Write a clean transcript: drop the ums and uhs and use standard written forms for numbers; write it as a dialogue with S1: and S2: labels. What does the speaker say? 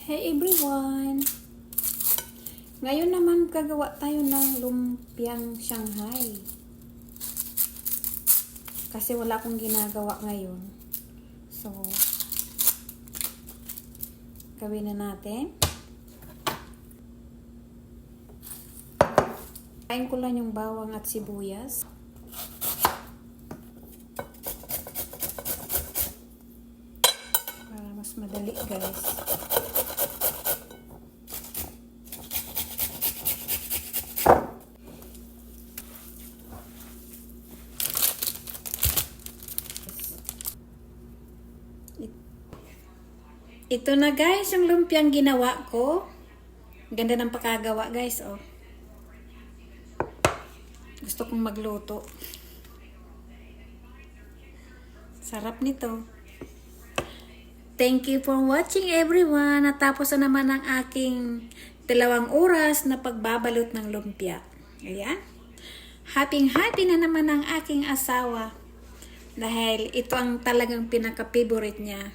S1: Hey everyone! Ngayon naman gagawa tayo ng lumpiang Shanghai. Kasi wala akong ginagawa ngayon. So, gawin na natin. Kain ko lang yung bawang at sibuyas. Para mas madali, guys. Ito na guys, yung lumpiang ginawa ko. Ganda ng pagkagawa guys, oh. Gusto kong magluto. Sarap nito. Thank you for watching everyone. Natapos na naman ang aking 2 oras na pagbabalot ng lumpia. Ayan. Happy na naman ang aking asawa. Dahil ito ang talagang pinaka-favorite niya.